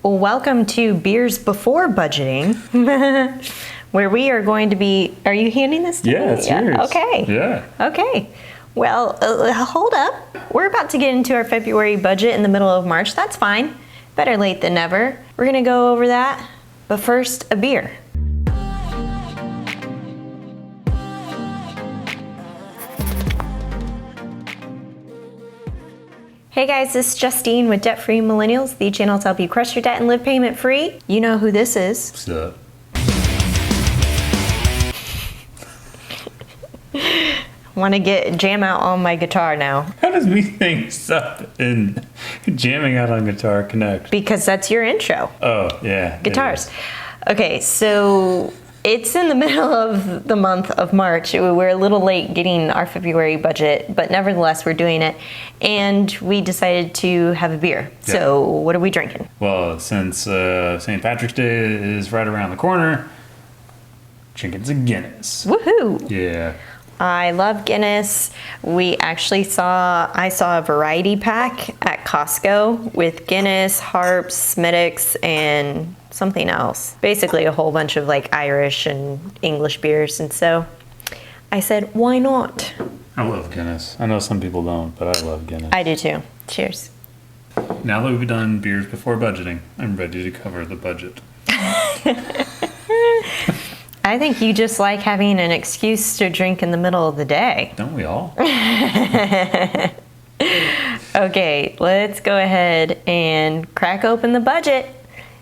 Welcome to Beers Before Budgeting, where we are going to be, are you handing this to me? Yeah, it's yours. Okay. Yeah. Okay. Well, hold up. We're about to get into our February budget in the middle of March. That's fine. Better late than never. We're going to go over that. But first, a beer. Hey guys, this is Justine with Debt Free Millennials, the channel to help you crush your debt and live payment free. You know who this is. What's up? Want to jam out on my guitar now. How does me things up and jamming out on guitar connect? Because that's your intro. Oh, yeah. Guitars. Okay, so it's in the middle of the month of March. We're a little late getting our February budget, but nevertheless, we're doing it. And we decided to have a beer. Yeah. So what are we drinking? Well, since St. Patrick's Day is right around the corner, drinking some Guinness. Woohoo! Yeah. I love Guinness. I saw a variety pack at Costco with Guinness, Harps, Smittix, and something else. Basically a whole bunch of like Irish and English beers. And so I said, why not? I love Guinness. I know some people don't, but I love Guinness. I do too. Cheers. Now that we've done beers before budgeting, I'm ready to cover the budget. I think you just like having an excuse to drink in the middle of the day. Don't we all? Okay, let's go ahead and crack open the budget,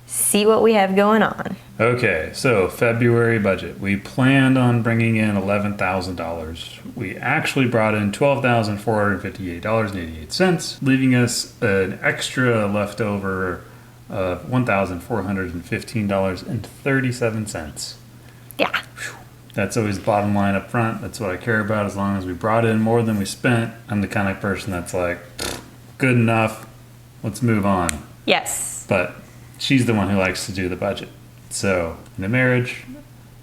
see what we have going on. Okay, so February budget. We planned on bringing in $11,000. We actually brought in $12,458.88, leaving us an extra leftover of $1,415.37. Yeah. That's always the bottom line up front. That's what I care about. As long as we brought in more than we spent, I'm the kind of person that's like, good enough, let's move on. Yes. But she's the one who likes to do the budget. So in a marriage,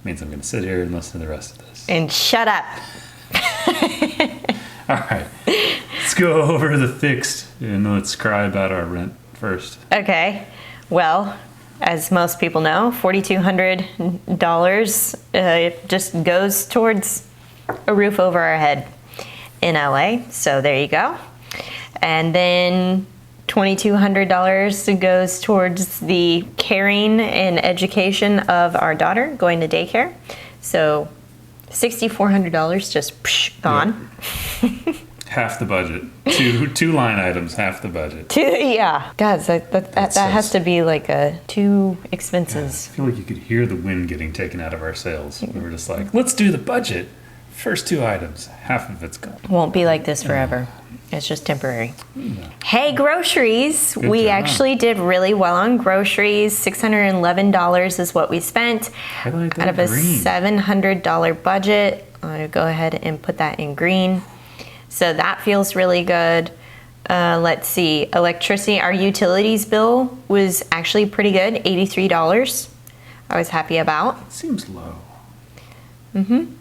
means I'm going to sit here and listen to the rest of this. And shut up. All right. Let's go over the fixed and let's cry about our rent first. Okay. Well, as most people know, $4,200 just goes towards a roof over our head in LA. So there you go. And then $2,200 goes towards the caring and education of our daughter going to daycare. So $6,400 just gone. Yep. Half the budget. Two line items, half the budget. Yeah. Guys, that has to be like two expenses. Yeah, I feel like you could hear the wind getting taken out of our sails. We were just like, let's do the budget. First two items, half of it's gone. Won't be like this forever. It's just temporary. Yeah. Hey, groceries. Good we job. actually did really well on groceries. $611 is what we spent out of a $700 budget. I'm going to go ahead and put that in green. So that feels really good. Let's see. Electricity, our utilities bill was actually pretty good, $83. I was happy about. Seems low. Mm-hmm.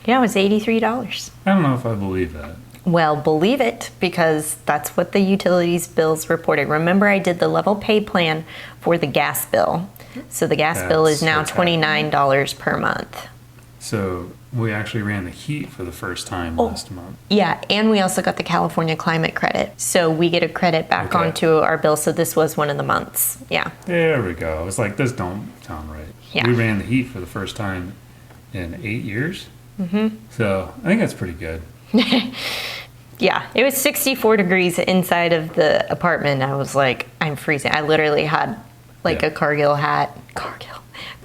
Yeah, it was $83. I don't know if I believe that. Well, believe it, because that's what the utilities bills reported. Remember, I did the level pay plan for the gas bill. So the gas bill is now $29 per month. So we actually ran the heat for the first time last month. Yeah, and we also got the California climate credit. So we get a credit back onto our bill. So this was one of the months. Yeah. There we go. It's like, this don't sound right. Yeah. We ran the heat for the first time in 8 years. Mm-hmm. So I think that's pretty good. Yeah, it was 64 degrees inside of the apartment. I was like, I'm freezing. I literally had like a Cargill hat.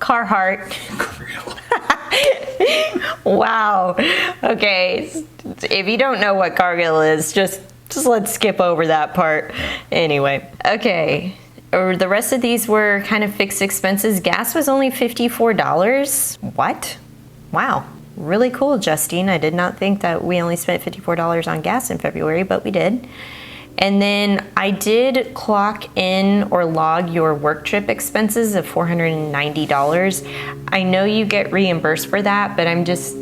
Carhartt. Wow. Okay. If you don't know what Cargill is, just let's skip over that part. Anyway. Okay. The rest of these were kind of fixed expenses. Gas was only $54. What? Wow. Really cool, Justine. I did not think that we only spent $54 on gas in February, but we did. And then I did clock in or log your work trip expenses of $490. I know you get reimbursed for that, but I'm just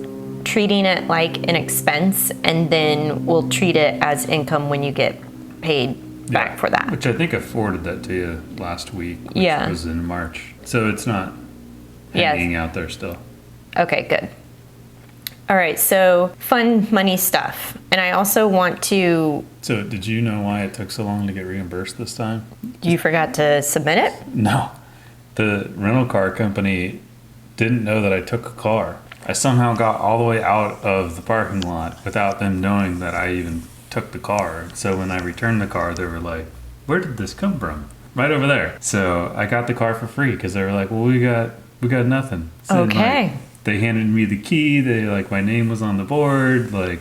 treating it like an expense, and then we'll treat it as income when you get paid back for that. Which I think I forwarded that to you last week, which Yeah. was in March. So it's not hanging out there still. Okay, good. All right, so fun money stuff. And I also want to... So did you know why it took so long to get reimbursed this time? You forgot to submit it? No. The rental car company didn't know that I took a car. I somehow got all the way out of the parking lot without them knowing that I even took the car. So when I returned the car, they were like, where did this come from? Right over there. So I got the car for free because they were like, well, we got nothing. So Okay. like, they handed me the key. They like, my name was on the board. Like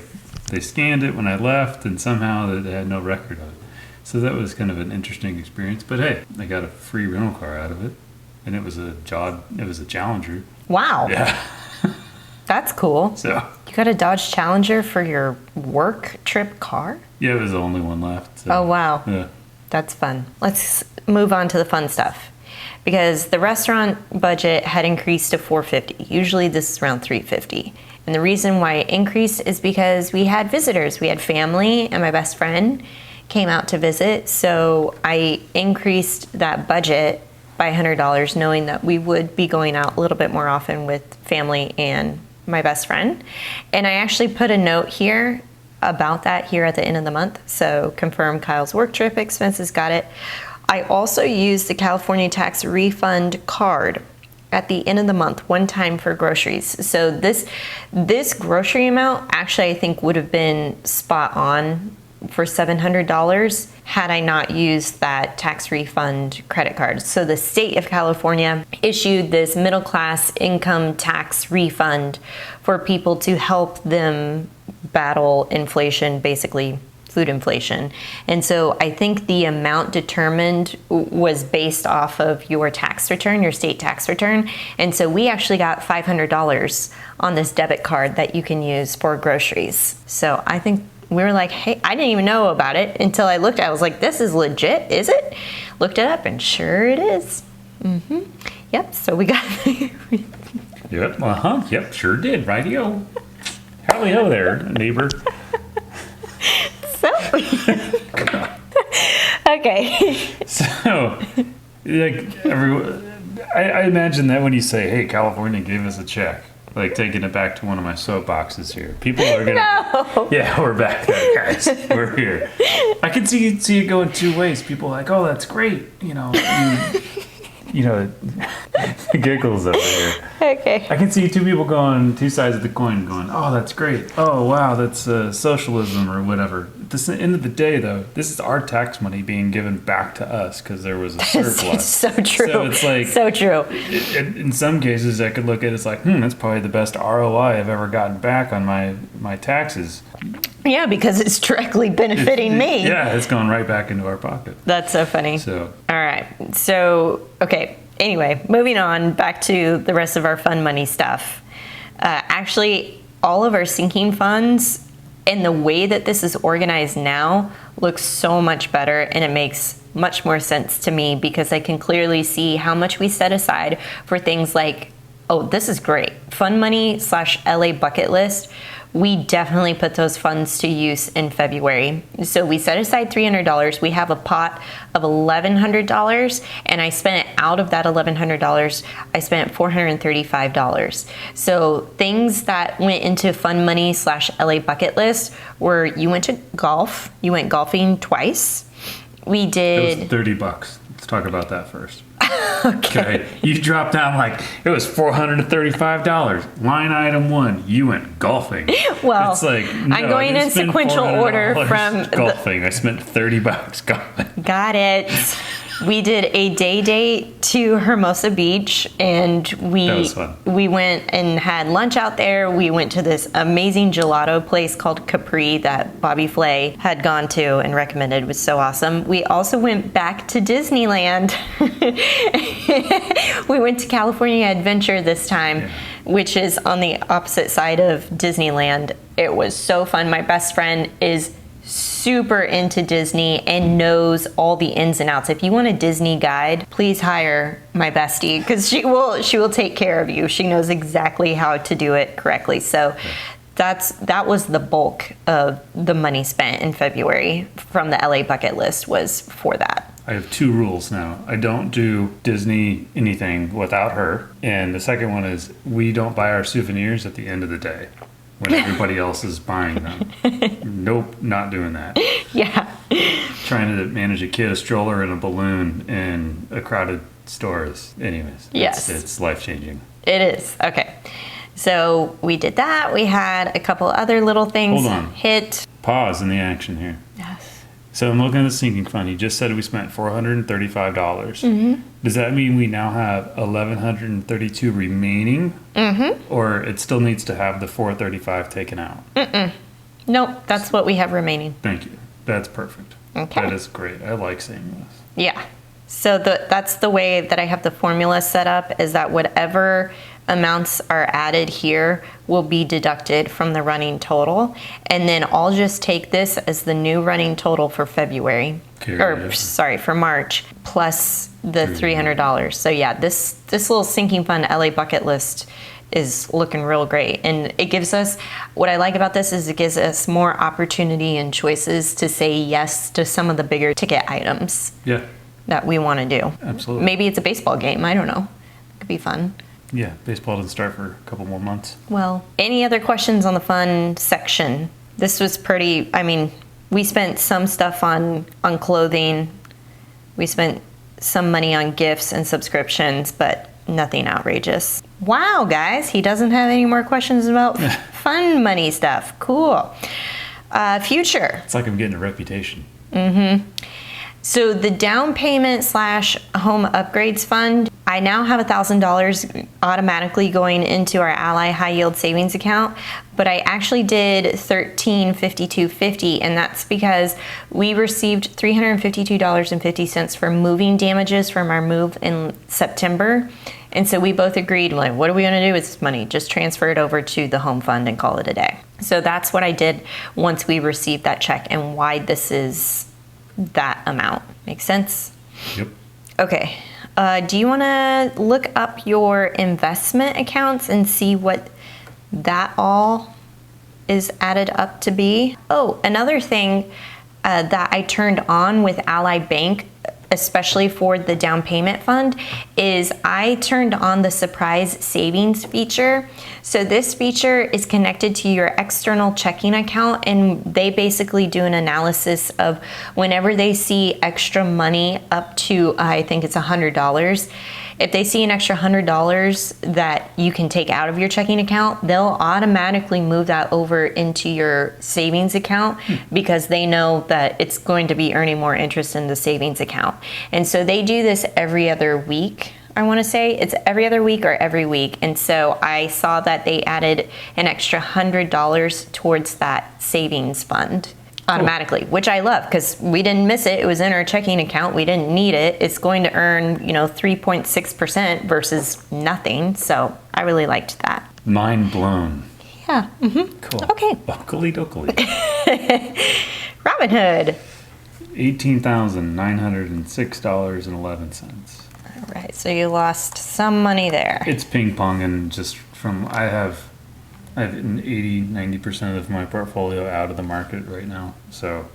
they scanned it when I left and somehow they had no record of it. So that was kind of an interesting experience. But hey, I got a free rental car out of it. And it was a Challenger. Wow. Yeah. That's cool. So You got a Dodge Challenger for your work trip car? yeah, it was the only one left. So, Oh, wow. Yeah. That's fun. Let's move on to the fun stuff. Because the restaurant budget had increased to $450. Usually this is around $350. And the reason why it increased is because we had visitors. We had family and my best friend came out to visit. So I increased that budget by $100, knowing that we would be going out a little bit more often with family and my best friend. And I actually put a note here about that here at the end of the month. So confirm Kyle's work trip expenses, got it. I also used the California tax refund card at the end of the month, one time for groceries. So this grocery amount actually I think would have been spot on for $700 had I not used that tax refund credit card. So the state of California issued this middle class income tax refund for people to help them battle inflation, basically food inflation. And so I think the amount determined was based off of your tax return, your state tax return. And so we actually got $500 on this debit card that you can use for groceries. So I think we were like, hey, I didn't even know about it until I looked at it. I was like, this is legit, is it? Looked it up and sure it is. Mm-hmm. Yep, so we got Yep. Yep. Sure did. Rightio. Howdy-ho there, neighbor. so okay. So, like, I imagine that when you say, hey, California gave us a check, like taking it back to one of my soapboxes here, people are going to, No. yeah, we're back there, guys. We're here. I can see it going two ways. People are like, oh, that's great. You know, giggles over here. Okay. I can see two people going, two sides of the coin going, oh, that's great. Oh, wow, that's socialism or whatever. At the end of the day, though, this is our tax money being given back to us because there was a surplus. It's so true. So it's like, so true. In some cases, I could look at it as like, that's probably the best ROI I've ever gotten back on my taxes. Yeah, because it's directly benefiting me. Yeah, it's going right back into our pocket. That's so funny. So, all right. So, okay. Anyway, moving on back to the rest of our fun money stuff. Actually, all of our sinking funds and the way that this is organized now looks so much better, and it makes much more sense to me because I can clearly see how much we set aside for things like, oh, this is great, fun money / LA bucket list. We definitely put those funds to use in February. So we set aside $300. We have a pot of $1,100, and I spent it out of that $1,100. I spent $435. So things that went into fun money / LA bucket list were you went to golf. You went golfing twice. We did. it was $30. Let's talk about that first. Okay. You dropped down like it was $435. Line item 1, you went golfing. Well, it's like no, I'm going in sequential order from golfing. I spent $30 golfing. Got it. We did a day date to Hermosa Beach, and That was fun. we went and had lunch out there. We went to this amazing gelato place called Capri that Bobby Flay had gone to and recommended. It was so awesome. We also went back to Disneyland. We went to California Adventure this time, which is on the opposite side of Disneyland. It was so fun. My best friend is super into Disney and knows all the ins and outs. If you want a Disney guide, please hire my bestie because she will take care of you. She knows exactly how to do it correctly. So that was the bulk of the money spent in February from the LA bucket list was for that. I have 2 rules now. I don't do Disney anything without her. And the second one is we don't buy our souvenirs at the end of the day when everybody else is buying them. Nope, not doing that. Yeah. Trying to manage a kid, a stroller, and a balloon in a crowded store is, anyways. Yes. It's life-changing. It is. Okay. So we did that. We had a couple other little things Hold on. hit. Pause in the action here. Yes. So I'm looking at the sinking fund. You just said we spent $435. Mm-hmm. Does that mean we now have $1,132 remaining? Mm-hmm. Or it still needs to have the $435 taken out? Nope, that's what we have remaining. Thank you. That's perfect. Okay. That is great. I like seeing this. Yeah. So that's the way that I have the formula set up, is that whatever amounts are added here will be deducted from the running total. And then I'll just take this as the new running total for February. For March, plus the $300. So yeah, this little sinking fund LA bucket list is looking real great. And it gives us, what I like about this is it gives us more opportunity and choices to say yes to some of the bigger ticket items. Yeah. That we want to do. Absolutely. Maybe it's a baseball game. I don't know. It could be fun. Yeah, baseball doesn't start for a couple more months. Well, any other questions on the fun section? This was pretty, we spent some stuff on clothing. We spent some money on gifts and subscriptions, but nothing outrageous. Wow, guys, he doesn't have any more questions about fun money stuff. Cool. Future. It's like I'm getting a reputation. Mm-hmm. So the down payment / home upgrades fund, I now have $1,000 automatically going into our Ally high yield savings account, but I actually did $1,352.50, and that's because we received $352.50 for moving damages from our move in September. And so we both agreed, like, what are we gonna do with this money? Just transfer it over to the home fund and call it a day. So that's what I did once we received that check, and why this is that amount. Makes sense? Yep. Okay. Do you want to look up your investment accounts and see what that all is added up to be? Oh, another thing that I turned on with Ally Bank, especially for the down payment fund, is I turned on the surprise savings feature. So this feature is connected to your external checking account, and they basically do an analysis of whenever they see extra money up to, I think it's $100. If they see an extra $100 that you can take out of your checking account, they'll automatically move that over into your savings account because they know that it's going to be earning more interest in the savings account. And so they do this every other week. I want to say it's every other week or every week. And so I saw that they added an extra $100 towards that savings fund automatically, which I love because we didn't miss it. It was in our checking account. We didn't need it. It's going to earn, 3.6% versus nothing. So I really liked that. Mind blown. Yeah. Mm-hmm. Cool. Okay. Buckly dokley. Robinhood. $18,906.11. All right. So you lost some money there. It's ping pong, and just from I have 80-90% of my portfolio out of the market right now, so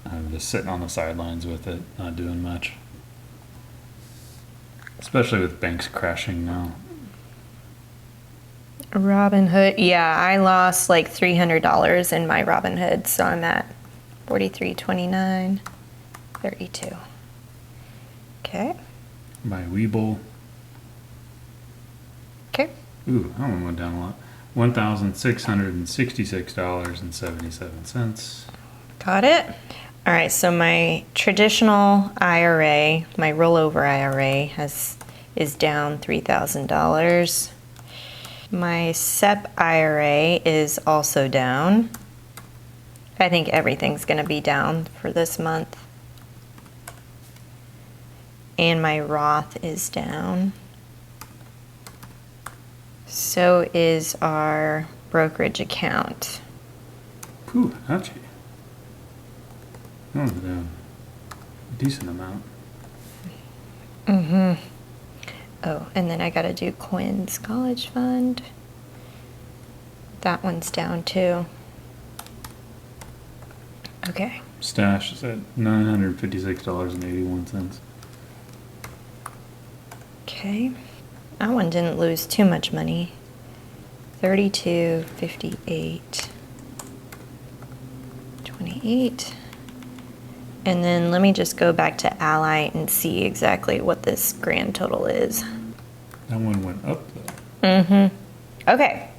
I'm just sitting on the sidelines with it, not doing much, especially with banks crashing now. Robinhood, yeah, I lost like $300 in my Robinhood, so I'm at $43.29.32. Okay. My Webull. Okay. Ooh, that one went down a lot. $1,666.77. Got it. All right, so my traditional IRA, my rollover IRA is down $3,000. My SEP IRA is also down. I think everything's going to be down for this month. And my Roth is down. So is our brokerage account. Ooh, ouchie. That one's down a decent amount. Mm-hmm. Oh, and then I gotta do Quinn's college fund. That one's down too. Okay. Stash is at $956.81. Okay. That one didn't lose too much money. 32.58. 28. And then let me just go back to Ally and see exactly what this grand total is. That one went up though. Okay.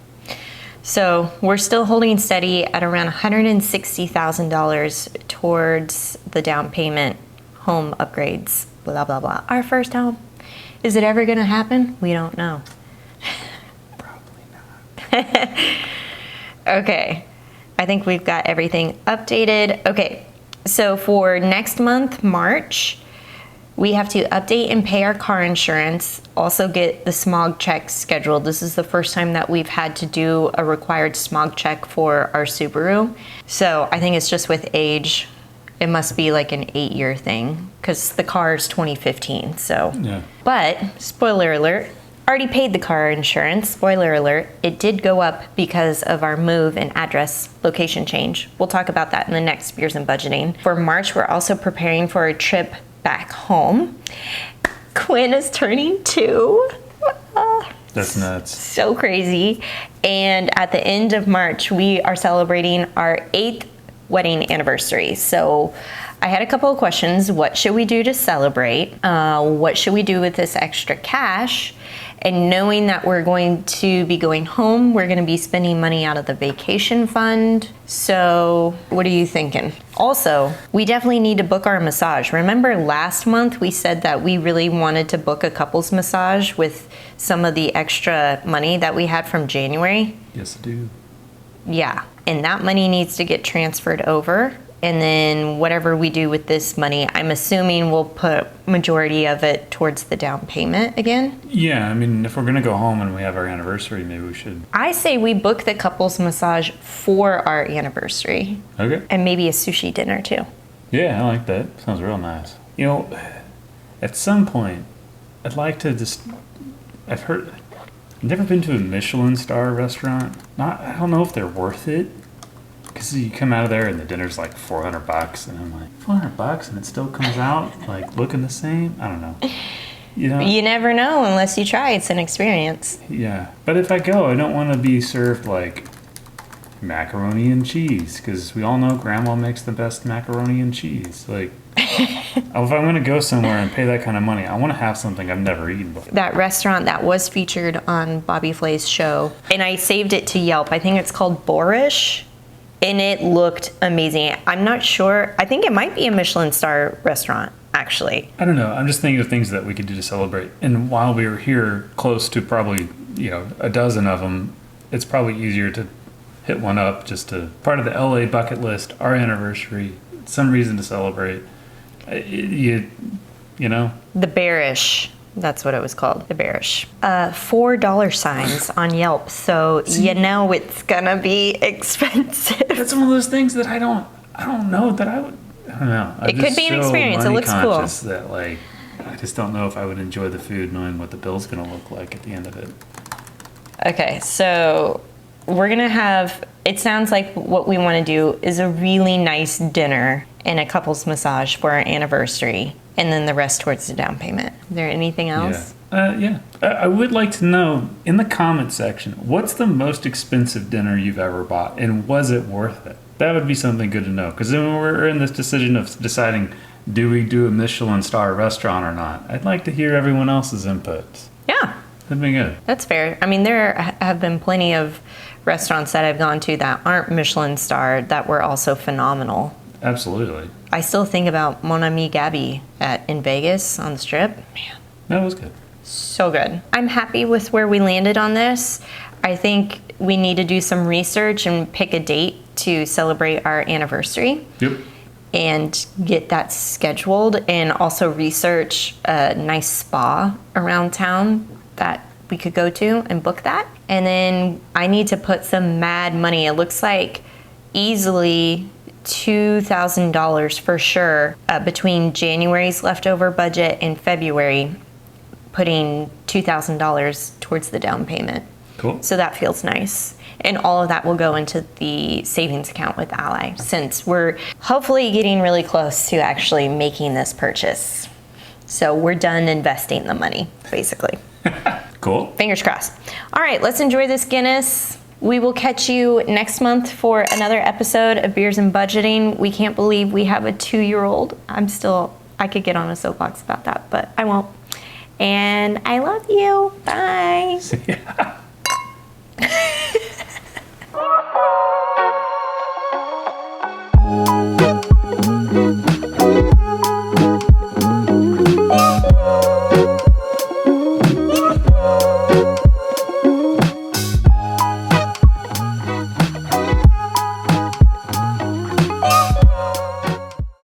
So we're still holding steady at around $160,000 towards the down payment, home upgrades, blah, blah, blah. Our first home. Is it ever going to happen? We don't know. Probably not. Okay. I think we've got everything updated. Okay. So for next month, March, we have to update and pay our car insurance, also get the smog check scheduled. This is the first time that we've had to do a required smog check for our Subaru. So I think it's just with age. It must be like an 8-year thing because the car is 2015. So, Yeah. But spoiler alert, already paid the car insurance. Spoiler alert, it did go up because of our move and address location change. We'll talk about that in the next Beers and Budgeting. For March, we're also preparing for a trip back home. Quinn is turning 2. That's nuts. So crazy. And at the end of March, we are celebrating our 8th wedding anniversary. So I had a couple of questions. What should we do to celebrate? What should we do with this extra cash? And knowing that we're going to be going home, we're going to be spending money out of the vacation fund. So what are you thinking? Also, we definitely need to book our massage. Remember last month we said that we really wanted to book a couples massage with some of the extra money that we had from January? Yes, I do. Yeah, and that money needs to get transferred over. And then whatever we do with this money, I'm assuming we'll put majority of it towards the down payment again. Yeah, I mean, if we're going to go home and we have our anniversary, maybe we should. I say we book the couples massage for our anniversary. Okay. And maybe a sushi dinner too. Yeah, I like that. Sounds real nice. You know, at some point, I'd like to just. I've never been to a Michelin star restaurant. I don't know if they're worth it. Because you come out of there and the dinner's like $400, and I'm like, $400 and it still comes out like looking the same? I don't know. You know? You never know unless you try. It's an experience. Yeah. But if I go, I don't want to be served like macaroni and cheese, because we all know Grandma makes the best macaroni and cheese. Like, if I'm going to go somewhere and pay that kind of money, I want to have something I've never eaten before. That restaurant that was featured on Bobby Flay's show, and I saved it to Yelp. I think it's called Boorish. And it looked amazing. I'm not sure. I think it might be a Michelin star restaurant, actually. I don't know. I'm just thinking of things that we could do to celebrate. And while we were here, close to probably, a dozen of them, it's probably easier to hit one up just to part of the LA bucket list, our anniversary, some reason to celebrate. You know? The Bearish. That's what it was called, the Bearish. $4 signs on Yelp, so it's gonna be expensive. That's one of those things that I don't know that I would. I don't know. It could be an experience. It looks cool. That I just don't know if I would enjoy the food knowing what the bill's gonna look like at the end of it. Okay, so we're gonna have. It sounds like what we want to do is a really nice dinner and a couples massage for our anniversary. And then the rest towards the down payment. Is there anything else? Yeah. I would like to know, in the comment section, what's the most expensive dinner you've ever bought? And was it worth it? That would be something good to know. Because then we're in this decision of deciding, do we do a Michelin star restaurant or not? I'd like to hear everyone else's inputs. Yeah. That'd be good. That's fair. I mean, there have been plenty of restaurants that I've gone to that aren't Michelin starred that were also phenomenal. Absolutely. I still think about Mon Ami GABI in Vegas on the Strip. Man, that was good. So good. I'm happy with where we landed on this. I think we need to do some research and pick a date to celebrate our anniversary. Yep. And get that scheduled, and also research a nice spa around town that we could go to and book that. And then I need to put some mad money. It looks like easily $2,000 for sure between January's leftover budget and February, putting $2,000 towards the down payment. Cool. So that feels nice. And all of that will go into the savings account with Ally, since we're hopefully getting really close to actually making this purchase. So we're done investing the money, basically. Cool. Fingers crossed. All right, let's enjoy this Guinness. We will catch you next month for another episode of Beers and Budgeting. We can't believe we have a 2-year-old. I could get on a soapbox about that, but I won't. And I love you. Bye. Yeah.